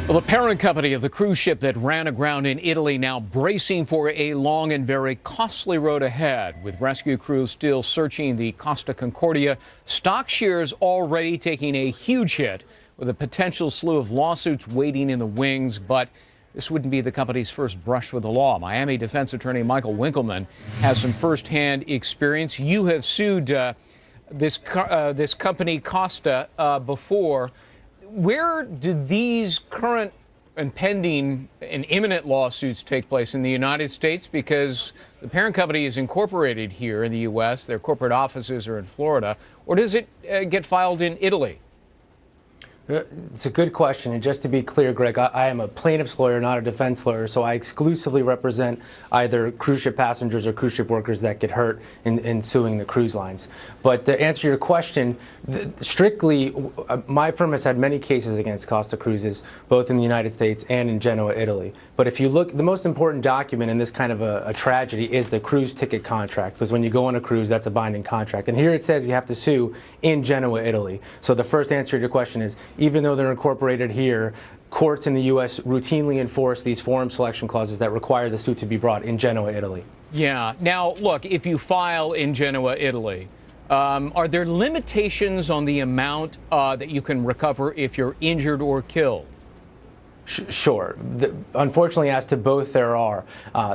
Well, the parent company of the cruise ship that ran aground in Italy now bracing for a long and very costly road ahead. With rescue crews still searching the Costa Concordia, stock shares already taking a huge hit with a potential slew of lawsuits waiting in the wings. But this wouldn't be the company's first brush with the law. Miami defense attorney Michael Winkleman has some firsthand experience. You have sued this company Costa before. Where do these current and pending and imminent lawsuits take place in the United States? Because the parent company is incorporated here in the U.S. Their corporate offices are in Florida. Or does it get filed in Italy? It's a good question. And just to be clear, Greg, I am a plaintiff's lawyer, not a defense lawyer. So I exclusively represent either cruise ship passengers or cruise ship workers that get hurt in suing the cruise lines. But to answer your question, strictly, my firm has had many cases against Costa Cruises, both in the United States and in Genoa, Italy. But if you look, the most important document in this kind of a tragedy is the cruise ticket contract. Because when you go on a cruise, that's a binding contract. And here it says you have to sue in Genoa, Italy. So the first answer to your question is, even though they're incorporated here, courts in the U.S. routinely enforce these forum selection clauses that require the suit to be brought in Genoa, Italy. Yeah. Now, look, if you file in Genoa, Italy, are there limitations on the amount that you can recover if you're injured or killed? Sure. Unfortunately, as to both, there are.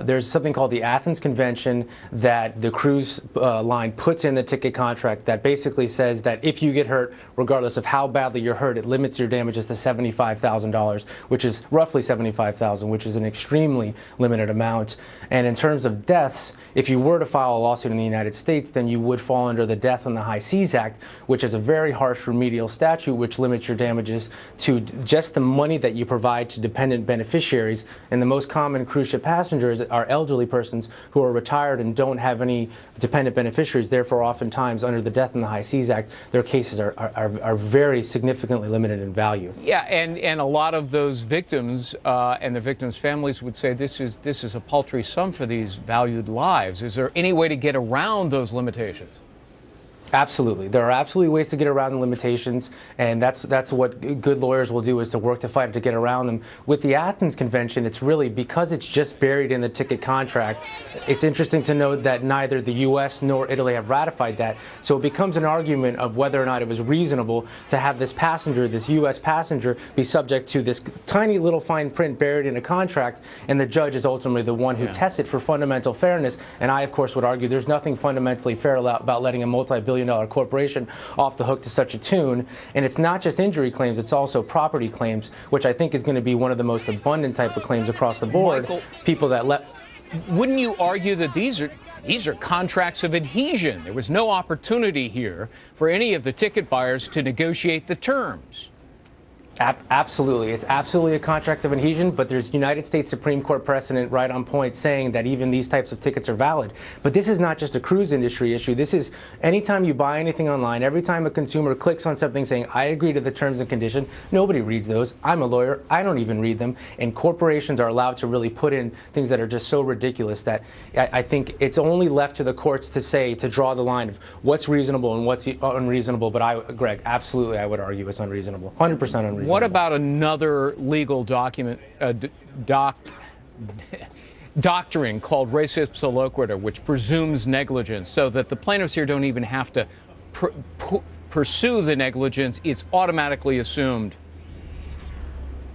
There's something called the Athens Convention that the cruise line puts in the ticket contract that basically says that if you get hurt, regardless of how badly you're hurt, it limits your damages to $75,000, which is roughly $75,000, which is an extremely limited amount. And in terms of deaths, if you were to file a lawsuit in the United States, then you would fall under the Death on the High Seas Act, which is a very harsh remedial statute which limits your damages to just the money that you provide to dependent beneficiaries. And the most common cruise ship passengers are elderly persons who are retired and don't have any dependent beneficiaries. Therefore, oftentimes under the Death on the High Seas Act, their cases are very significantly limited in value. Yeah, and a lot of those victims and the victims' families would say this is a paltry sum for these valued lives. Is there any way to get around those limitations? Absolutely. There are absolutely ways to get around the limitations, and that's what good lawyers will do, is to work to fight to get around them. With the Athens Convention, it's really because it's just buried in the ticket contract. It's interesting to note that neither the U.S. nor Italy have ratified that, so it becomes an argument of whether or not it was reasonable to have this passenger, this U.S. passenger, be subject to this tiny little fine print buried in a contract, and the judge is ultimately the one who tests it for fundamental fairness. And I, of course, would argue there's nothing fundamentally fair about letting a multi-billion-dollar corporation off the hook to such a tune. And it's not just injury claims, it's also property claims, which I think is going to be one of the most abundant type of claims across the board. Michael, people that wouldn't you argue that these are contracts of adhesion? There was no opportunity here for any of the ticket buyers to negotiate the terms. Absolutely. It's absolutely a contract of adhesion, but there's United States Supreme Court precedent right on point saying that even these types of tickets are valid. But this is not just a cruise industry issue. This is anytime you buy anything online, every time a consumer clicks on something saying, I agree to the terms and conditions, nobody reads those. I'm a lawyer. I don't even read them. And corporations are allowed to really put in things that are just so ridiculous that I think it's only left to the courts to say, to draw the line of what's reasonable and what's unreasonable. But Greg, absolutely, I would argue it's unreasonable. 100% unreasonable. What about another legal document, doctrine called res ipsa loquitur, which presumes negligence, so that the plaintiffs here don't even have to pursue the negligence? It's automatically assumed.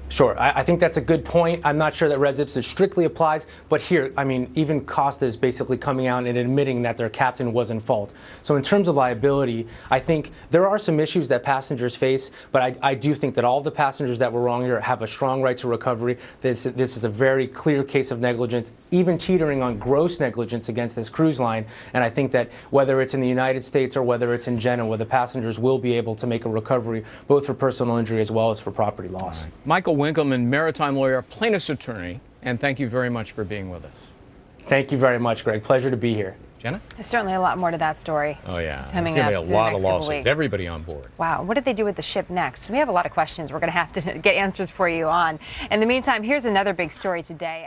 Sure. I think that's a good point. I'm not sure that res ipsa strictly applies, but here, I mean, even Costa is basically coming out and admitting that their captain was in fault. So in terms of liability, I think there are some issues that passengers face, but I do think that all the passengers that were wrong here have a strong right to recovery. This is a very clear case of negligence, even teetering on gross negligence against this cruise line. And I think that whether it's in the United States or whether it's in Genoa, the passengers will be able to make a recovery, both for personal injury as well as for property loss. Right. Michael Winkleman, maritime lawyer, plaintiff's attorney, and thank you very much for being with us. Thank you very much, Greg. Pleasure to be here. Jenna? There's certainly a lot more to that story. Oh, yeah. Coming There's up going to be a lot of lawsuits. weeks. Everybody on board. Wow. What did they do with the ship next? We have a lot of questions we're going to have to get answers for you on. In the meantime, here's another big story today.